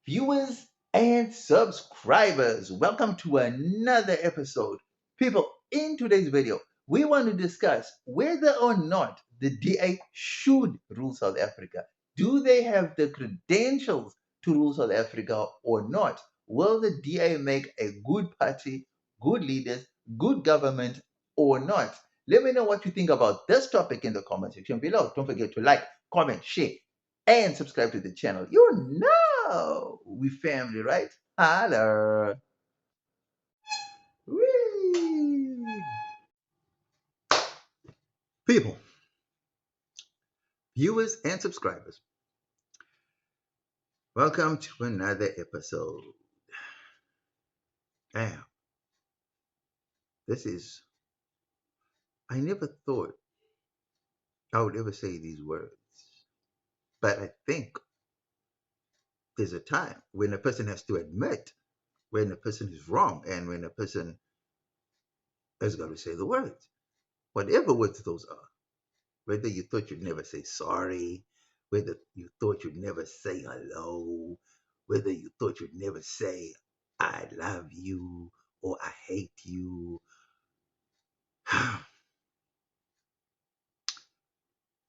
Viewers and subscribers, welcome to another episode. People, in today's video, we want to discuss whether or not the DA should rule South Africa. Do they have the credentials to rule South Africa or not? Will the DA make a good party, good leaders, good government or not? Let me know what you think about this topic in the comment section below. Don't forget to like, comment, share, and subscribe to the channel. You know we family, right? Holla. Whee! People, viewers, and subscribers, welcome to another episode. Now, this is, I never thought I would ever say these words, but I think there's a time when a person has to admit when a person is wrong and when a person has got to say the words, whatever words those are. Whether you thought you'd never say sorry, whether you thought you'd never say hello, whether you thought you'd never say I love you or I hate you.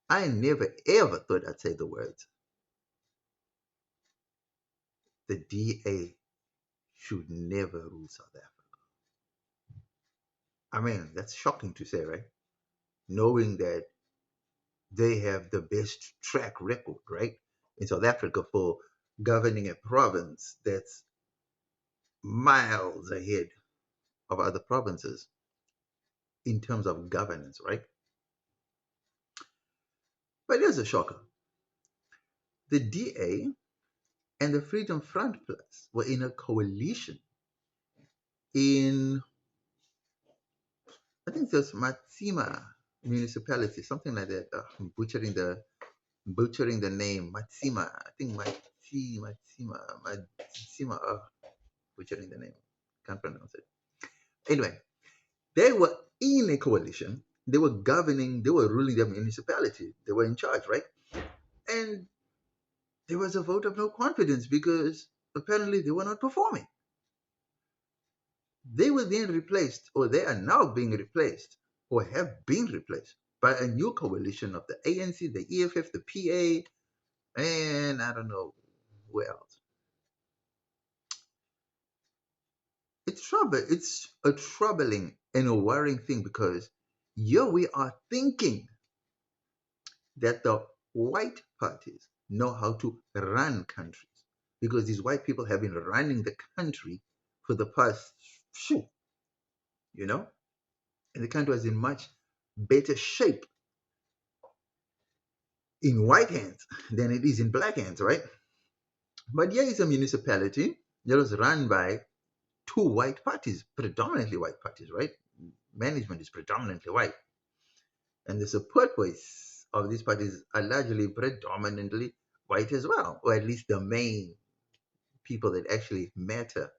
I never ever thought I'd say the words. The DA should never rule South Africa. I mean, that's shocking to say, right? Knowing that they have the best track record, right, in South Africa for governing a province that's miles ahead of other provinces in terms of governance, right? But here's a shocker. The DA and the Freedom Front Plus were in a coalition in, I think there's Matsima municipality, something like that. I'm butchering the name. Matsima. I think Matsima. Butchering the name. Can't pronounce it. Anyway, they were in a coalition. They were governing, they were ruling their municipality. They were in charge, right? And there was a vote of no confidence because apparently they were not performing. They were then replaced, or they are now being replaced, or have been replaced by a new coalition of the ANC, the EFF, the PA, and I don't know where else. It's a troubling and a worrying thing because here we are thinking that the white parties know how to run countries because these white people have been running the country for the past, you know, and the country was in much better shape in white hands than it is in black hands, right? But here is a municipality that was run by two white parties, predominantly white parties, right? Management is predominantly white. And the support voice of these parties are largely predominantly white as well, or at least the main people that actually matter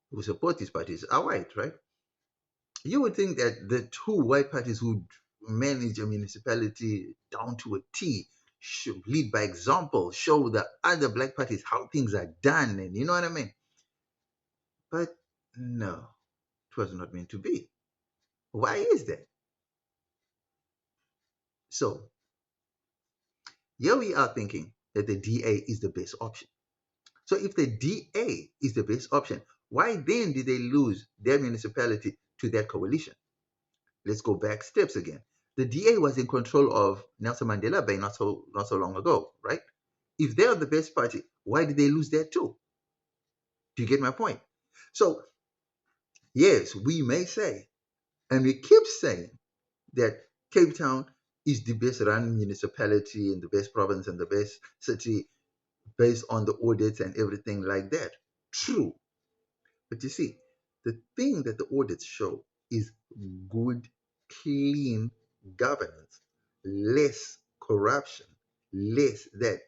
who support these parties are white, right? You would think that the two white parties would manage a municipality down to a T, should lead by example, show the other black parties how things are done, and you know what I mean? But no, it was not meant to be. Why is that? So here we are thinking that the DA is the best option. So if the DA is the best option, why then did they lose their municipality to that coalition? Let's go back steps again. The DA was in control of Nelson Mandela Bay not so long ago, right? If they are the best party, why did they lose that too? Do you get my point? So yes, we may say, and we keep saying that Cape Town is the best run municipality and the best province and the best city based on the audits and everything like that. True. But you see, the thing that the audits show is good, clean governance, less corruption, less that.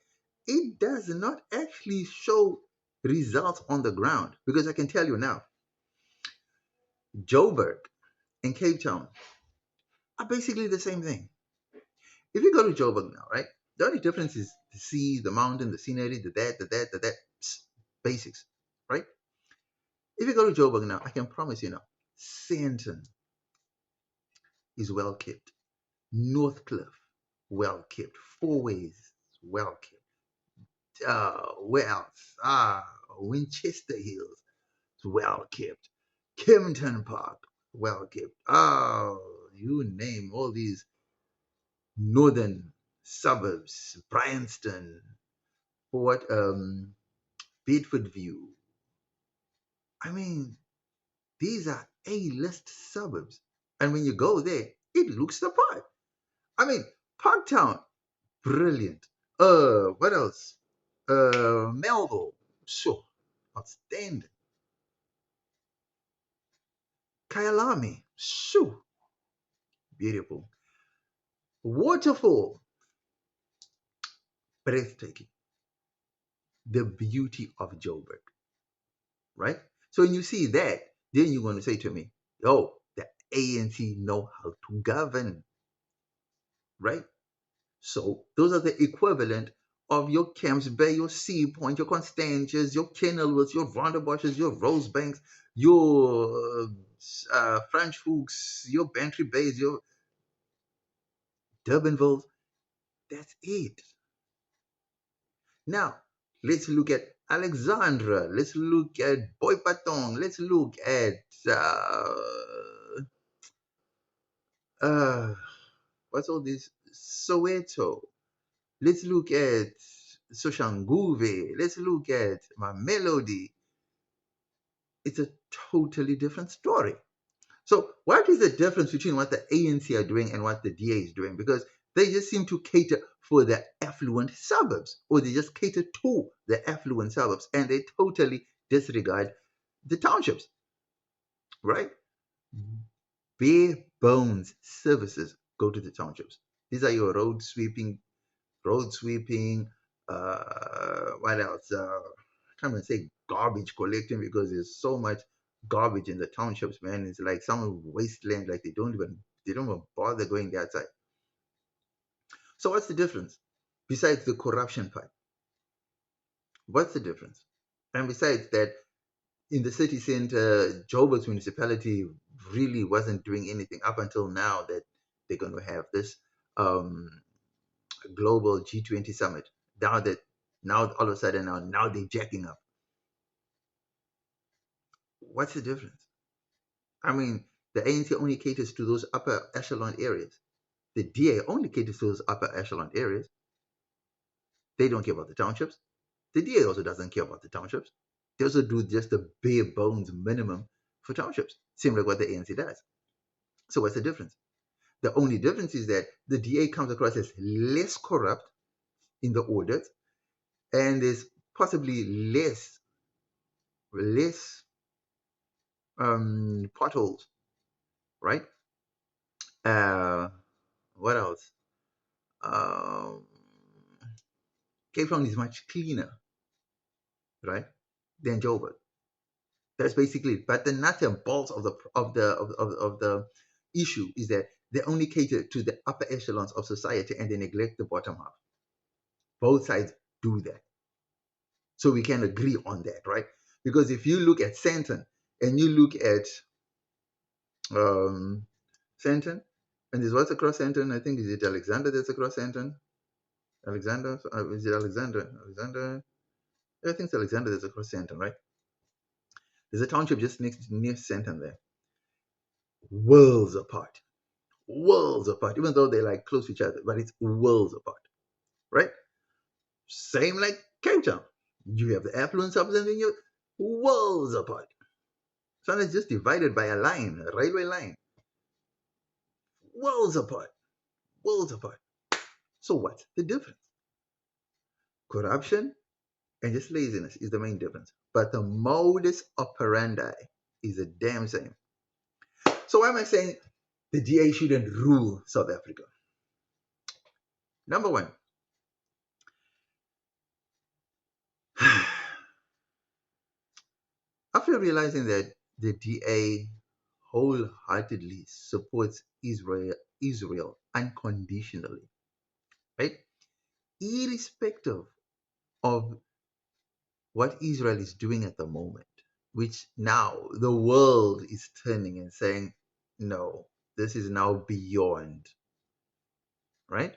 It does not actually show results on the ground because I can tell you now, Joburg and Cape Town are basically the same thing. If you go to Joburg now, right? The only difference is the sea, the mountain, the scenery, the that. Basics, right? If you go to Joburg now, I can promise you now, Sandton is well kept. Northcliffe, well kept. Fourways, well kept. Where else? Winchester Hills, well kept. Kempton Park, well kept. You name all these northern suburbs, Bryanston, what Bedford View. I mean, these are A-list suburbs. And when you go there, it looks the part. I mean, Parktown, brilliant. What else? Melville, sure, outstanding. Kyalami, sure, beautiful. Waterfall, breathtaking. The beauty of Joburg, right? So when you see that, then you're going to say to me, oh, the ANC know how to govern, right? So those are the equivalent of your Camps Bay, your Sea Point, your Constantias, your Kenilworths, your Rondebosches, your Rosebanks, your French Hooks, your Bantry Bays, your Durbanvilles. That's it. Now, let's look at Alexandra. Let's look at Boipatong. Let's look at uh, what's all this? Soweto. Let's look at Soshanguve. Let's look at Mamelodi. It's a totally different story. So, what is the difference between what the ANC are doing and what the DA is doing? Because they just seem to cater for the affluent suburbs, or they just cater to the affluent suburbs, and they totally disregard the townships, right? Bare bones services go to the townships. These are your road sweeping, what else? I can't even say garbage collecting because there's so much garbage in the townships, man. It's like some wasteland, like they don't even bother going there outside. So what's the difference? Besides the corruption part, what's the difference? And besides that, in the city center, Joburg's municipality really wasn't doing anything up until now that they're going to have this um, global G20 summit. Now all of a sudden now they're jacking up. What's the difference? I mean, the ANC only caters to those upper echelon areas. The DA only caters to those upper echelon areas. They don't care about the townships. The DA also doesn't care about the townships. They also do just the bare bones minimum for townships, similar to what the ANC does. So what's the difference? The only difference is that the DA comes across as less corrupt in the audit, and there's possibly less potholes, right? Uh, what else? Um, Cape Town is much cleaner, right, than Joburg. That's basically it. But the nuts and bolts of the issue is that they only cater to the upper echelons of society and they neglect the bottom half. Both sides do that. So we can agree on that, right? Because if you look at Sandton and you look at um, Sandton, and there's what's across Sandton, I think, is it Alexander that's across Sandton? Alexander? Is it Alexander? Alexander? I think it's Alexander that's across Sandton, right? There's a township just near Sandton there. Worlds apart. Worlds apart. Even though they're like close to each other, but it's worlds apart, right? Same like Cape Town. You have the affluent suburbs and then you're worlds apart. So it's just divided by a line, a railway line. Worlds apart. Worlds apart. So what's the difference? Corruption and just laziness is the main difference. But the modus operandi is the damn same. So why am I saying the DA shouldn't rule South Africa? Number one, after realizing that the DA wholeheartedly supports Israel unconditionally, right? irrespective of what Israel is doing at the moment, which now the world is turning and saying, no, this is now beyond, right?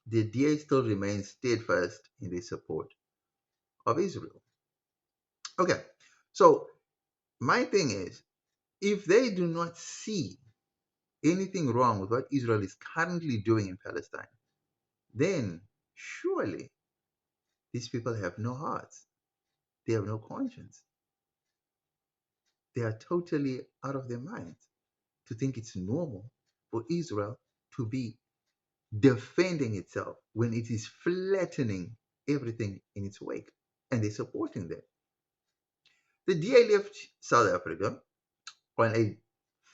The DA still remains steadfast in their support of Israel. Okay, so my thing is, if they do not see anything wrong with what Israel is currently doing in Palestine, then surely these people have no hearts. They have no conscience. They are totally out of their minds to think it's normal for Israel to be defending itself when it is flattening everything in its wake. And they're supporting that. The DA left South Africa on a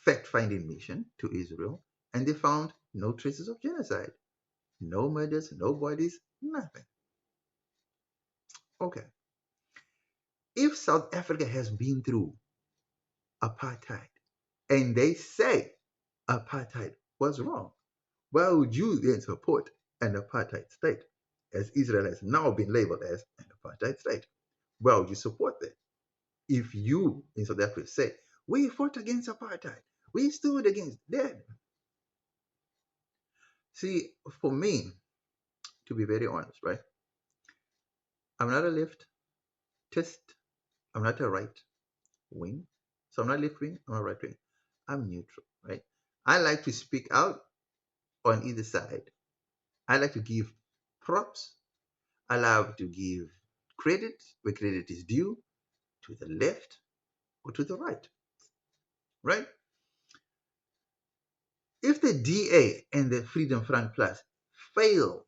fact-finding mission to Israel, and they found no traces of genocide, no murders, no bodies, nothing. Okay. If South Africa has been through apartheid and they say apartheid was wrong, why would you then support an apartheid state, as Israel has now been labeled as an apartheid state? Why would you support that? If you in South Africa say, we fought against apartheid, we stood against that. See, for me, to be very honest, right? I'm not a leftist. I'm not a right wing. So I'm not left wing. I'm not right wing. I'm neutral, right? I like to speak out on either side. I like to give props. I love to give credit where credit is due, to the left or to the right, right? If the DA and the Freedom Front Plus failed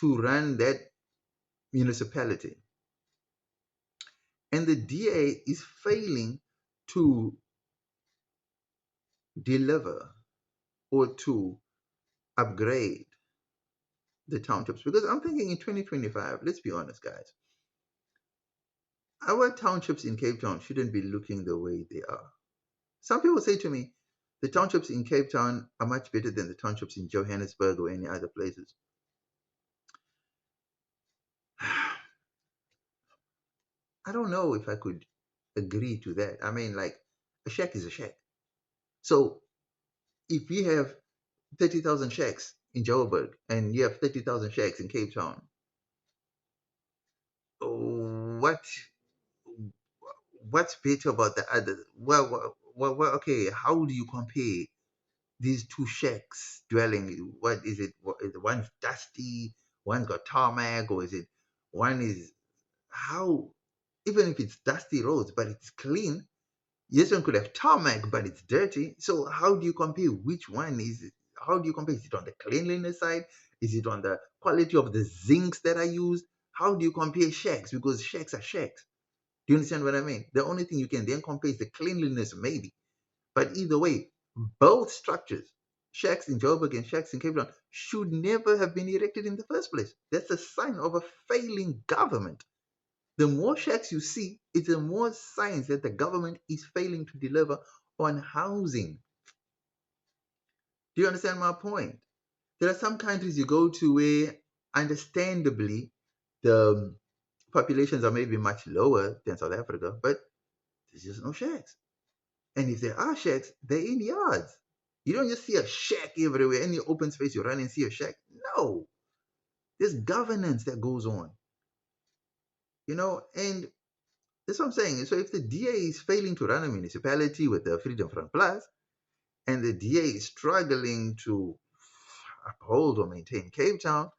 to run that municipality, and the DA is failing to deliver or to upgrade the townships, because I'm thinking in 2025, let's be honest, guys, our townships in Cape Town shouldn't be looking the way they are. Some people say to me, the townships in Cape Town are much better than the townships in Johannesburg or any other places. I don't know if I could agree to that. I mean, like, a shack is a shack. So if you have 30,000 shacks in Joburg and you have 30,000 shacks in Cape Town, what what's better about the other? Well, okay, how do you compare these two shacks dwelling? What is it? One's dusty, one's got tarmac, or is it one is how? Even if it's dusty roads, but it's clean. Yes, one could have tarmac, but it's dirty. So how do you compare which one is it? How do you compare? Is it on the cleanliness side? Is it on the quality of the zincs that are used? How do you compare shacks? Because shacks are shacks. Do you understand what I mean? The only thing you can then compare is the cleanliness, maybe. But either way, both structures, shacks in Joburg and shacks in Cape Town, should never have been erected in the first place. That's a sign of a failing government. The more shacks you see, it's a more signs that the government is failing to deliver on housing. Do you understand my point? There are some countries you go to where, understandably, the populations are maybe much lower than South Africa, but there's just no shacks. And if there are shacks, they're in yards. You don't just see a shack everywhere. Any open space you run and see a shack. No. There's governance that goes on. And that's what I'm saying. So if the DA is failing to run a municipality with the Freedom Front Plus, and the DA is struggling to uphold or maintain Cape Town,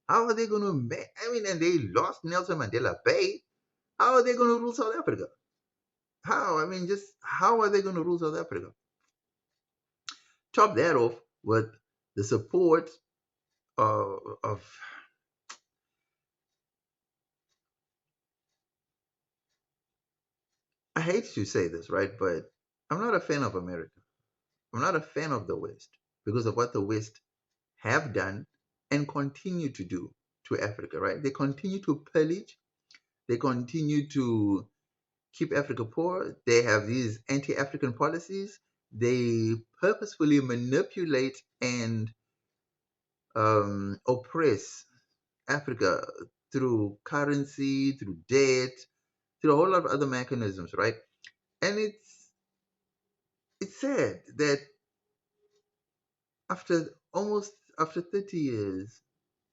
how are they going to and they lost Nelson Mandela Bay. How are they going to rule South Africa? How? Just how are they going to rule South Africa? Top that off with the support of I hate to say this, right? But I'm not a fan of America. I'm not a fan of the West because of what the West have done and continue to do to Africa, right? They continue to pillage. They continue to keep Africa poor. They have these anti-African policies. They purposefully manipulate and oppress Africa through currency, through debt, through a whole lot of other mechanisms, right? And it's sad that after 30 years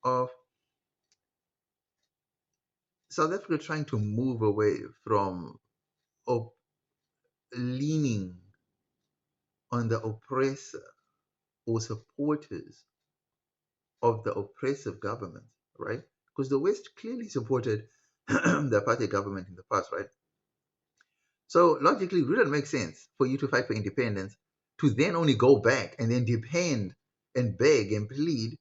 of South Africa trying to move away from op- leaning on the oppressor or supporters of the oppressive government, right? Because the West clearly supported the apartheid government in the past, right? So logically, it wouldn't make sense for you to fight for independence to then only go back and then depend and beg and plead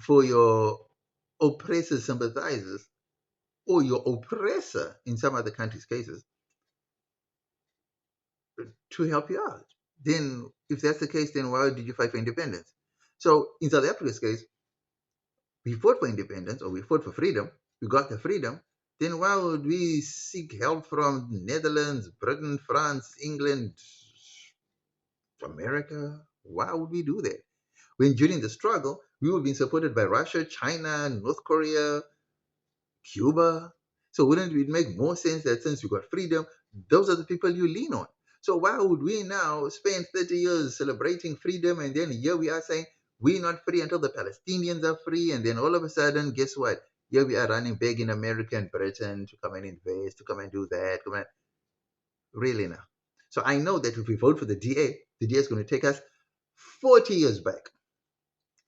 for your oppressor sympathizers or your oppressor in some other countries' cases to help you out. Then, if that's the case, then why did you fight for independence? So, in South Africa's case, we fought for independence or we fought for freedom, we got the freedom. Then why would we seek help from Netherlands, Britain, France, England, America? Why would we do that? When during the struggle, we were being supported by Russia, China, North Korea, Cuba. So wouldn't it make more sense that since you got freedom, those are the people you lean on? So why would we now spend 30 years celebrating freedom and then here we are saying we're not free until the Palestinians are free, and then all of a sudden, guess what? Here we are running big in America and Britain to come and invest, to come and do that. Come and really now. So I know that if we vote for the DA is going to take us 40 years back.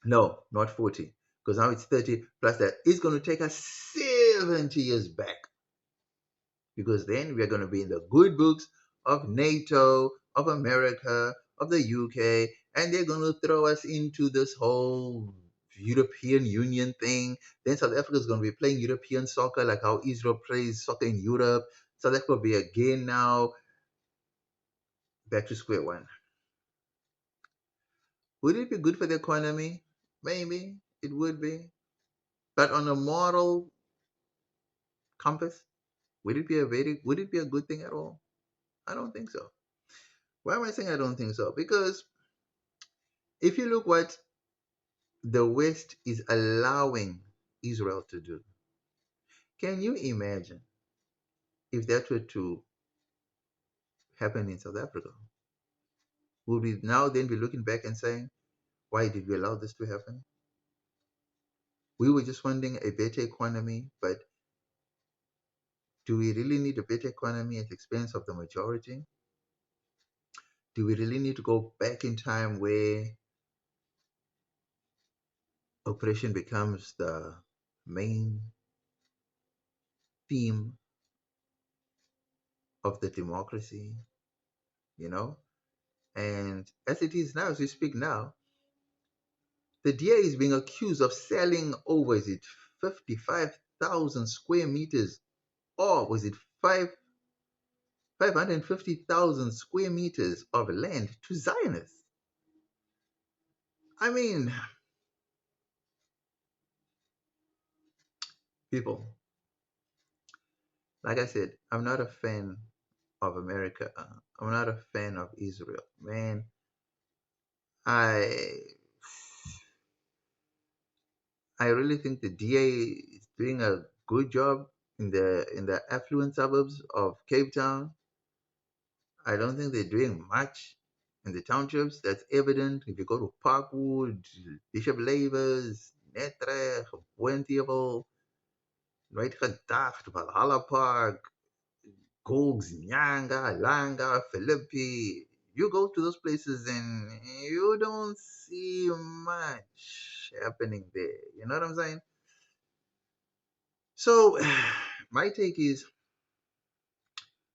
No, not 40, because now it's 30 plus that. It's going to take us 70 years back, because then we are going to be in the good books of NATO, of America, of the UK, and they're going to throw us into this whole European Union thing. Then South Africa is going to be playing European soccer like how Israel plays soccer in Europe. South Africa will be again now back to square one. Would it be good for the economy? Maybe it would be. But on a moral compass, would it be a good thing at all? I don't think so. Why am I saying I don't think so? Because if you look what the West is allowing Israel to do, can you imagine if that were to happen in South Africa? Would we now then be looking back and saying, why did we allow this to happen? We were just wanting a better economy, but do we really need a better economy at the expense of the majority? Do we really need to go back in time where oppression becomes the main theme of the democracy, you know? And as it is now, as we speak now, the DA is being accused of selling over, is it 55,000 square meters, or was it 550,000 square meters of land to Zionists? I mean, people, like I said, I'm not a fan of America. I'm not a fan of Israel. Man, I I really think the DA is doing a good job in the affluent suburbs of Cape Town. I don't think they're doing much in the townships. That's evident if you go to Parkwood, Bishop Levers, Netre, Pointievel, right Gedacht, Valhalla Park, Gogs, Nyanga, Langa, Philippi. You go to those places and you don't see much happening there. You know what I'm saying? So, my take is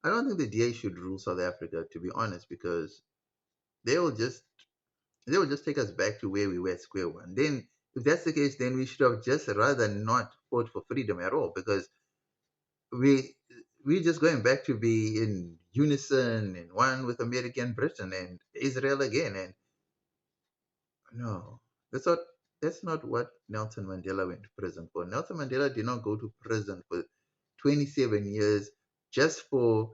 I don't think the DA should rule South Africa, to be honest, because they will just they will just take us back to where we were at square one. Then, if that's the case, then we should have just rather not fought for freedom at all, because we we're just going back to be in unison and one with America and Britain and Israel again. And no, that's not that's not what Nelson Mandela went to prison for. Nelson Mandela did not go to prison for 27 years just for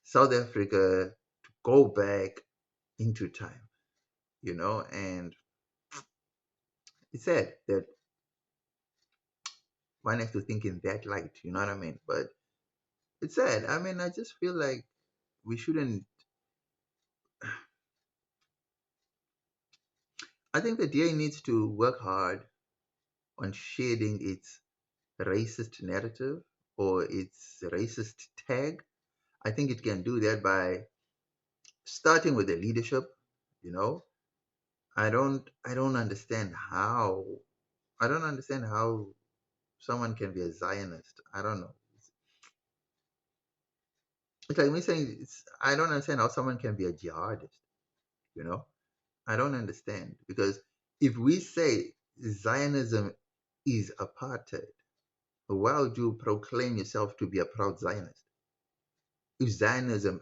South Africa to go back into time, and It's sad that one has to think in that light, you know what I mean? But it's sad. I mean, I just feel like we shouldn't. I think the DA needs to work hard on shading its racist narrative or its racist tag. I think it can do that by starting with the leadership. You know, I don't understand how. I don't understand how someone can be a Zionist. I don't know. It's like me saying I don't understand how someone can be a jihadist. You know, I don't understand because if we say Zionism is apartheid, why would you proclaim yourself to be a proud Zionist? If Zionism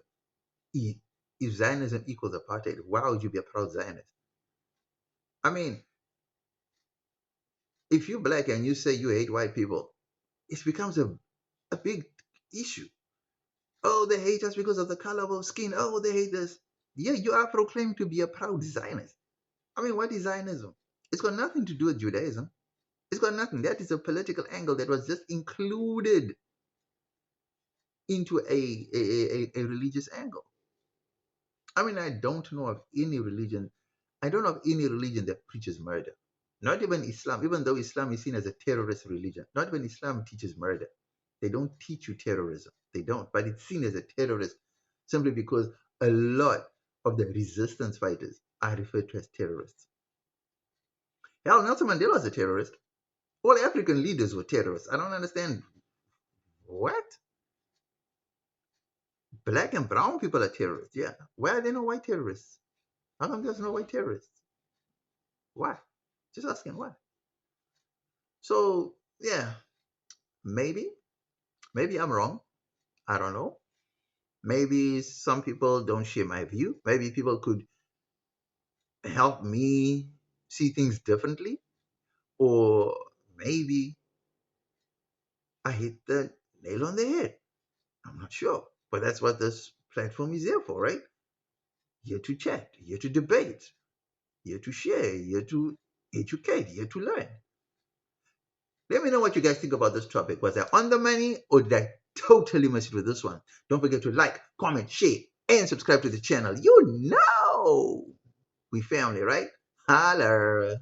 e- if Zionism equals apartheid, why would you be a proud Zionist? I mean, if you're black and you say you hate white people, it becomes a big issue. Oh, they hate us because of the color of our skin. Oh, they hate us. Yeah, you are proclaimed to be a proud Zionist. I mean, what is Zionism? It's got nothing to do with Judaism. It's got nothing. That is a political angle that was just included into a religious angle. I mean, I don't know of any religion. I don't know of any religion that preaches murder. Not even Islam, even though Islam is seen as a terrorist religion. Not even Islam teaches murder. They don't teach you terrorism. They don't. But it's seen as a terrorist simply because a lot of the resistance fighters are referred to as terrorists. Hell, Nelson Mandela was a terrorist. All African leaders were terrorists. I don't understand. What? Black and brown people are terrorists. Yeah. Why are there no white terrorists? How come there's no white terrorists? Why? Just asking why. So, yeah, maybe I'm wrong. I don't know. Maybe some people don't share my view. Maybe people could help me see things differently. Or maybe I hit the nail on the head. I'm not sure. But that's what this platform is here for, right? Here to chat, here to debate, here to share, here to educate, here to learn. Let me know what you guys think about this topic. Was I on the money or did I totally miss it with this one? Don't forget to like, comment, share, and subscribe to the channel. You know we family, right? Holler.